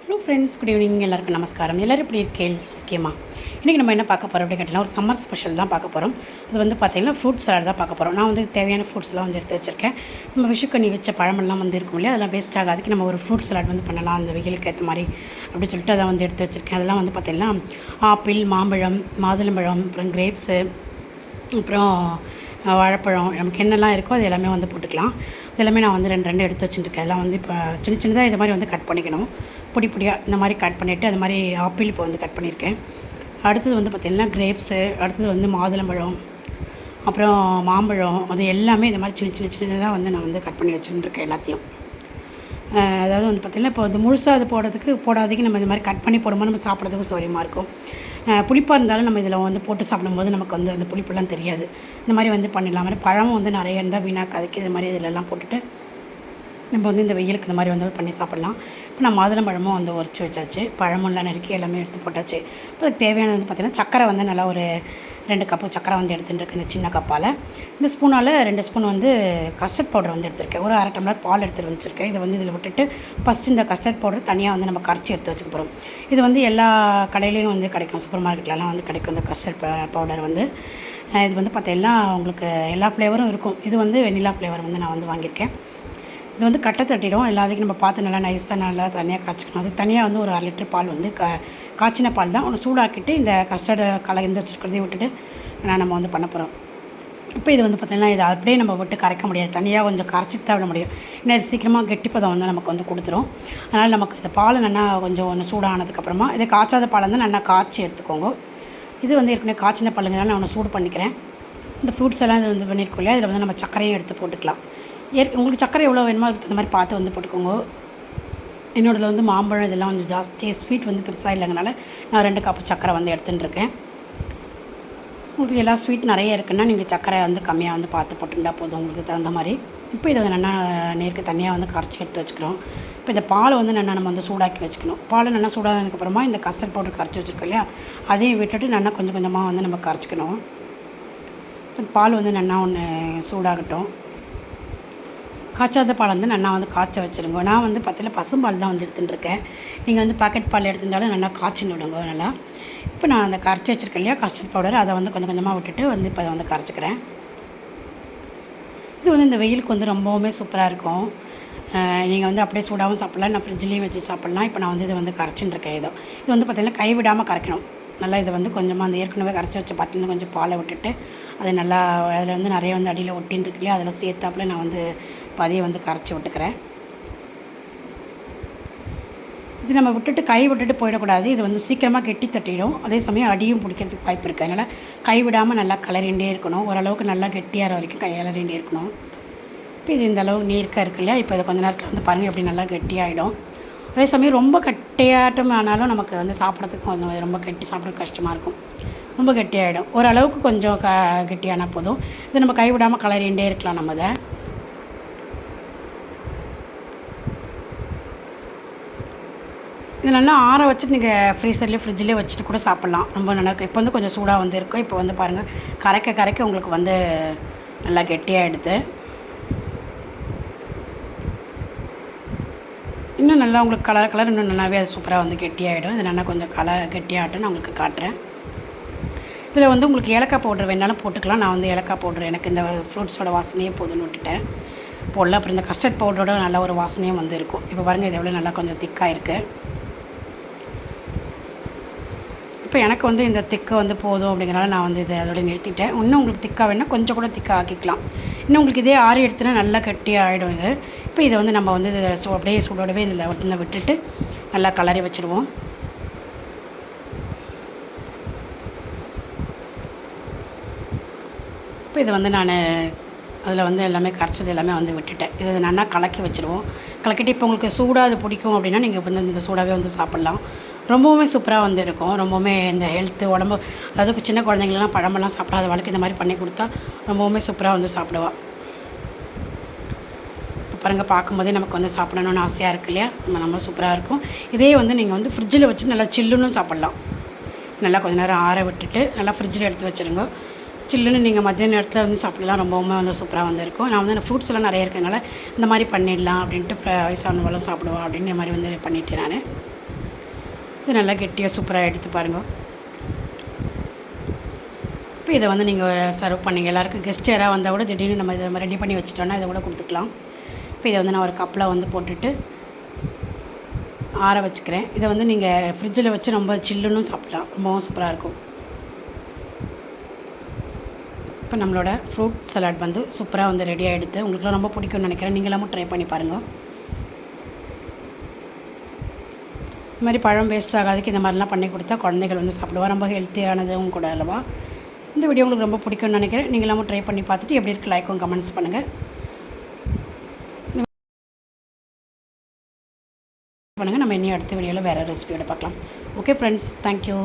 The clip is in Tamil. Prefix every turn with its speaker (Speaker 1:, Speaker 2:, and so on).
Speaker 1: Hello friends, good evening. எல்லாருக்கும் நமஸ்காரம். எல்லோரும் இப்படி இருக்கேள் முக்கியமாக இன்றைக்கி நம்ம என்ன பார்க்க போகிறோம் அப்படின்னு கேட்டிங்கன்னா, ஒரு சம்மர் ஸ்பெஷல் தான் பார்க்க போகிறோம். அது வந்து பார்த்திங்கன்னா ஃப்ரூட் சலாட் தான் பார்க்க போகிறோம். நான் வந்து தேவையான ஃப்ரூட்ஸ்லாம் வந்து எடுத்து வச்சுருக்கேன். நம்ம விஷுக்கண்ணி வச்ச பழமெல்லாம் வந்து இருக்கும் இல்லையா, அதெல்லாம் வேஸ்ட் ஆகாதுக்கு நம்ம ஒரு ஃப்ரூட் சலாட் வந்து பண்ணலாம் அந்த வெயிலுக்கு ஏற்ற மாதிரி அப்படின்னு சொல்லிட்டு அதை வந்து எடுத்து வச்சுருக்கேன். அதெல்லாம் வந்து பார்த்திங்கன்னா ஆப்பிள், மாம்பழம், மாதுளம்பழம், அப்புறம் கிரேப்ஸு, அப்புறம் வாழைப்பழம், நமக்கு என்னெல்லாம் இருக்கோ அது எல்லாமே வந்து போட்டுக்கலாம். இது எல்லாமே நான் வந்து ரெண்டு எடுத்து வச்சுட்டுருக்கேன். எல்லாம் வந்து இப்போ சின்ன சின்னதாக இது மாதிரி வந்து கட் பண்ணிக்கணும். பொடி பொடியாக இந்த மாதிரி கட் பண்ணிவிட்டு அது மாதிரி ஆப்பிள் இப்போ வந்து கட் பண்ணியிருக்கேன். அடுத்தது வந்து பார்த்திங்கன்னா கிரேப்ஸு, அடுத்தது வந்து மாதுளம்பழம், அப்புறம் மாம்பழம், அது எல்லாமே இது மாதிரி சின்னதாக வந்து நான் வந்து கட் பண்ணி வச்சுட்டுருக்கேன் எல்லாத்தையும். அதாவது வந்து பார்த்திங்கன்னா இப்போ வந்து முழுசாக அது போடாதீங்க. நம்ம இந்த மாதிரி கட் பண்ணி போடும்போது நம்ம சாப்பிட்றதுக்கும் சௌரியமாக இருக்கும். புளிப்பாக இருந்தாலும் நம்ம இதில் வந்து போட்டு சாப்பிடும்போது நமக்கு வந்து அந்த புளிப்பெல்லாம் தெரியாது. இந்த மாதிரி வந்து பண்ணிடலாம். மாதிரி பழமும் வந்து நிறைய இருந்தால் வீணாக்காதுக்கு இது மாதிரி இதிலெல்லாம் போட்டுட்டு நம்ம வந்து இந்த வெயிலுக்கு இந்த மாதிரி வந்து பண்ணி சாப்பிட்லாம். இப்போ நான் மாதுளம்பழமும் வந்து உரிச்சு வச்சாச்சு, பழமெல்லாம் நறுக்கி எல்லாமே எடுத்து போட்டாச்சு. இப்போ அதுக்கு தேவையானது வந்து பார்த்திங்கன்னா சக்கரை வந்து நல்லா ஒரு 2 கப்பு சக்கரை வந்து எடுத்துட்டுருக்கு. இந்த சின்ன கப்பால் இந்த ஸ்பூனால் 2 ஸ்பூன் வந்து கஸ்டர்ட் பவுடர் வந்து எடுத்துருக்கேன். ஒரு 1/2 டம்ளர் பால் எடுத்துகிட்டு வச்சுருக்கேன். இதை வந்து இதில் விட்டுட்டு ஃபஸ்ட்டு இந்த கஸ்டர்ட் பவுடர் தனியாக வந்து நம்ம கரைச்சி எடுத்து வச்சுக்க போகிறோம். இது வந்து எல்லா கடையிலையும் வந்து கிடைக்கும், சூப்பர் மார்க்கெட்லலாம் வந்து கிடைக்கும் இந்த கஸ்டர்ட் பவுடர் வந்து. இது வந்து பார்த்தீங்கன்னா உங்களுக்கு எல்லா ஃப்ளேவரும் இருக்கும். இது வந்து வெண்ணிலா ஃப்ளேவர் வந்து நான் வந்து வாங்கியிருக்கேன். இது வந்து கட்டை தட்டிடும். எல்லாத்துக்கும் நம்ம பார்த்து நல்லா நைஸாக நல்லா தனியாக காய்ச்சிக்கணும். அது தனியாக வந்து ஒரு 1/2 லிட்டர் பால் வந்து காய்ச்சின பால் தான் ஒன்று சூடாக்கிட்டு இந்த கஸ்டர்டு கலந்து வச்சுருக்கிறதையும் விட்டுட்டு நம்ம வந்து பண்ண போகிறோம். இப்போ இது வந்து பார்த்திங்கன்னா இதை அப்படியே நம்ம விட்டு கரைக்க முடியாது, தனியாக கொஞ்சம் கரைச்சிட்டு தான் விட முடியும். ஏன்னா இது சீக்கிரமாக கெட்டிப்பதம் வந்து நமக்கு வந்து கொடுத்துரும். அதனால் நமக்கு இந்த பால் நல்லா கொஞ்சம் ஒன்று சூடானதுக்கப்புறமா இதை காய்ச்சாத பால் வந்து நல்லா காய்ச்சி எடுத்துக்கோங்க. இது வந்து ஏற்கனவே காய்ச்சின பாலுங்கிறனால நான் ஒன்று சூடு பண்ணிக்கிறேன். இந்த ஃப்ரூட்ஸ் எல்லாம் இது வந்து பண்ணியிருக்கோம் இல்லையா, இதில் வந்து நம்ம சர்க்கரையும் எடுத்து போட்டுக்கலாம். உங்களுக்கு சர்க்கரை எவ்வளோ வேணுமோ அதுக்கு தகுந்த மாதிரி பார்த்து வந்து போட்டுக்கோங்க. என்னோடதில் வந்து மாம்பழம் இதெல்லாம் கொஞ்சம் ஜாஸ்தி ஸ்வீட் வந்து பெருசாக இல்லைங்கனால நான் 2 கப்பு சர்க்கரை வந்து எடுத்துட்டுருக்கேன். உங்களுக்கு எல்லா ஸ்வீட் நிறைய இருக்குன்னா நீங்கள் சர்க்கரை வந்து கம்மியாக வந்து பார்த்து போட்டுட்டா போதும் உங்களுக்கு தகுந்த மாதிரி. இப்போ இதை வந்து நல்லா நேருக்கு தனியாக வந்து கரைச்சி எடுத்து வச்சுக்கிறோம். இப்போ இந்த பாலை வந்து நல்லா நம்ம வந்து சூடாக்கி வச்சுக்கணும். பால் நல்லா சூடானதுக்கப்புறமா இந்த கஸ்டர்ட் பவுடர் கரைச்சி வச்சுருக்கோம் இல்லையா, அதையும் விட்டுட்டு நல்லா கொஞ்சம் கொஞ்சமாக வந்து நம்ம கரைச்சிக்கணும். பால் வந்து நல்லா ஒன்று சூடாகட்டும். காய்ச்சாத பால் வந்து நல்லா வந்து காய்ச்ச வச்சுருங்க. நான் வந்து பார்த்தீங்கன்னா பசும்பால் தான் வந்து எடுத்துட்டுருக்கேன். நீங்கள் வந்து பாக்கெட் பால் எடுத்துட்டாலும் நல்லா காய்ச்சின்னு விடுங்க நல்லா. இப்போ நான் அந்த கரைச்சி வச்சுருக்கேன் இல்லையா கஸ்டர்ட் பவுடர், அதை வந்து கொஞ்சம் கொஞ்சமாக விட்டுட்டு வந்து இப்போ அதை வந்து கரைச்சிக்கிறேன். இது வந்து இந்த வெயிலுக்கு வந்து ரொம்பவுமே சூப்பராக இருக்கும். நீங்கள் வந்து அப்படியே சூடாகவும் சாப்பிட்லாம், நான் ஃப்ரிட்ஜ்லேயும் வச்சு சாப்பிட்லாம். இப்போ நான் வந்து இதை வந்து கரைச்சின்னு இது வந்து பார்த்திங்கன்னா கைவிடாமல் கரைக்கணும். நல்லா இதை வந்து கொஞ்சமாக அந்த ஏற்கனவே கரைச்சி வச்ச பாத்திலேருந்து கொஞ்சம் பாலை விட்டுட்டு அது நல்லா அதில் வந்து நிறைய வந்து அடியில் ஒட்டின்னு இருக்கு இல்லையா, அதில் சேர்த்தாப்புல நான் வந்து பாதியை வந்து கரைச்சி விட்டுக்கிறேன். இது நம்ம விட்டுட்டு கை விட்டுட்டு போயிடக்கூடாது. இது வந்து சீக்கிரமாக கெட்டி தட்டிடும், அதே சமயம் அடியும் பிடிக்கிறதுக்கு வாய்ப்பு இருக்குது. அதனால் கைவிடாமல் நல்லா கலரிண்டே இருக்கணும். ஓரளவுக்கு நல்லா கெட்டியாகிற வரைக்கும் கலரிண்டே இருக்கணும். இப்போ இது இந்த அளவு நீர்க்காக இருக்கு இல்லையா, இப்போ இதை கொஞ்சம் நேரத்தில் வந்து பாருங்கள் எப்படி நல்லா கெட்டியாகிடும். அதே சமயம் ரொம்ப கெட்டியாட்டம் ஆனாலும் நமக்கு வந்து சாப்பிட்றதுக்கு கொஞ்சம் ரொம்ப கெட்டி சாப்பிட்றதுக்கு கஷ்டமாக இருக்கும். ரொம்ப கெட்டியாகிடும். ஓரளவுக்கு கொஞ்சம் கெட்டியானால் போதும். இதை நம்ம கைவிடாமல் கலரிண்டே இருக்கலாம். நம்ம இதை இது நல்லா ஆற வச்சுட்டு நீங்கள் ஃப்ரீசர்லேயே ஃப்ரிட்ஜ்லேயே வச்சுட்டு கூட சாப்பிட்லாம். ரொம்ப நல்லாயிருக்கும். இப்போ வந்து கொஞ்சம் சூடாக வந்து இருக்கும். இப்போ வந்து பாருங்கள் கரைக்க உங்களுக்கு வந்து நல்லா கெட்டியாகிடுது. இன்னும் நல்லா உங்களுக்கு கலர் இன்னும் நல்லாவே அது சூப்பராக வந்து கெட்டியாகிடும். இது நல்லா கொஞ்சம் கெட்டியாகட்டும் நான் உங்களுக்கு காட்டுறேன். இதில் வந்து உங்களுக்கு ஏலக்காய் பவுடர் வேணாலும் போட்டுக்கலாம். நான் வந்து ஏலக்காய் பவுடர் எனக்கு இந்த ஃப்ரூட்ஸோட வாசனையே போதும்னு விட்டுட்டேன் போடல. அப்புறம் இந்த கஸ்டர்ட் பவுடரோட நல்ல ஒரு வாசனையும் வந்து இருக்கும். இப்போ பாருங்கள் இது எவ்வளோ நல்லா கொஞ்சம் திக்காக இருக்குது. இப்போ எனக்கு வந்து இந்த திக்கு வந்து போதும் அப்படிங்கிறனால நான் வந்து இதை அதோட நிறுத்திட்டேன். இன்னும் உங்களுக்கு திக்காக வேணால் கொஞ்சம் கூட திக்காக ஆக்கிக்கலாம். இன்னும் உங்களுக்கு இதே ஆறி எடுத்துனா நல்லா கெட்டியாக ஆகிடும் இது. இப்போ இதை வந்து நம்ம வந்து அப்படியே சூடோடவே இதில் விட்டுட்டு நல்லா கலரி வச்சுருவோம். இப்போ இதை வந்து நான் அதில் வந்து எல்லாமே கரைச்சது எல்லாமே வந்து விட்டுட்டேன். இதை நல்லா கலக்கி வச்சுருவோம். கலக்கிட்டு இப்போ உங்களுக்கு சூடாக அது பிடிக்கும் அப்படின்னா நீங்கள் வந்து இந்த சூடாகவே வந்து சாப்பிட்லாம். ரொம்பவுமே சூப்பராக வந்து இருக்கும். ரொம்பவுமே இந்த ஹெல்த்து உடம்பு, அதாவது சின்ன குழந்தைங்களெலாம் பழமெல்லாம் சாப்பிடாத வாழ்க்கை இந்த மாதிரி பண்ணி கொடுத்தா ரொம்பவுமே சூப்பராக வந்து சாப்பிடுவா. இப்போ பாருங்கள் பார்க்கும்போதே நமக்கு வந்து சாப்பிடணுன்னு ஆசையாக இருக்குது இல்லையா, நம்ம சூப்பராக இருக்கும். இதே வந்து நீங்கள் வந்து ஃப்ரிட்ஜில் வச்சு நல்லா சில்லுன்னு சாப்பிட்லாம். நல்லா கொஞ்சம் நேரம் ஆற விட்டுட்டு நல்லா ஃப்ரிட்ஜில் எடுத்து வச்சுருங்க. சில்லுன்னு நீங்கள் மதிய நேரத்தில் வந்து சாப்பிடலாம். ரொம்பவுமே வந்து சூப்பராக வந்து இருக்கும். நான் வந்து ஃப்ரூட்ஸ் எல்லாம் நிறைய இருக்கிறதுனால இந்த மாதிரி பண்ணிடலாம் அப்படின்ட்டு வயசானவங்களும் சாப்பிடுவா அப்படின்னு இந்த மாதிரி வந்து பண்ணிவிட்டேன் நான். இது நல்லா கெட்டியாக சூப்பராக எடுத்து பாருங்கள். இப்போ இதை வந்து நீங்கள் சர்வ் பண்ணிங்க. எல்லாருக்கும் கெஸ்ட் யாராவது வந்தால் கூட திடீர்னு நம்ம இதை ரெடி பண்ணி வச்சுட்டோன்னா இதை கூட கொடுத்துக்கலாம். இப்போ இதை வந்து நான் ஒரு கப்பில் வந்து போட்டுட்டு ஆற வச்சுக்கிறேன். இதை வந்து நீங்கள் ஃப்ரிட்ஜில் வச்சு ரொம்ப சில்லுன்னு சாப்பிட்லாம், ரொம்பவும் சூப்பராக இருக்கும். இப்போ நம்மளோட ஃப்ரூட் சலாட் வந்து சூப்பராக வந்து ரெடி ஆகிடுது. உங்களுக்குலாம் ரொம்ப பிடிக்கும்னு நினைக்கிறேன். நீங்களாமும் ட்ரை பண்ணி பாருங்கள். இது மாதிரி பழம் வேஸ்ட் ஆகாதுக்கு இந்த மாதிரிலாம் பண்ணி கொடுத்தா குழந்தைகள் வந்து சாப்பிடுவா. ரொம்ப ஹெல்த்தியானதும் கூட அல்லவா. இந்த வீடியோ உங்களுக்கு ரொம்ப பிடிக்கும்னு நினைக்கிறேன். நீங்களாமும் ட்ரை பண்ணி பார்த்துட்டு எப்படி இருக்குது லைக்கும் கமெண்ட்ஸ் பண்ணுங்கள். நம்ம இன்னும் அடுத்த வீடியோவில் வேறு ரெசிபியோட பார்க்கலாம். Okay friends, thank you.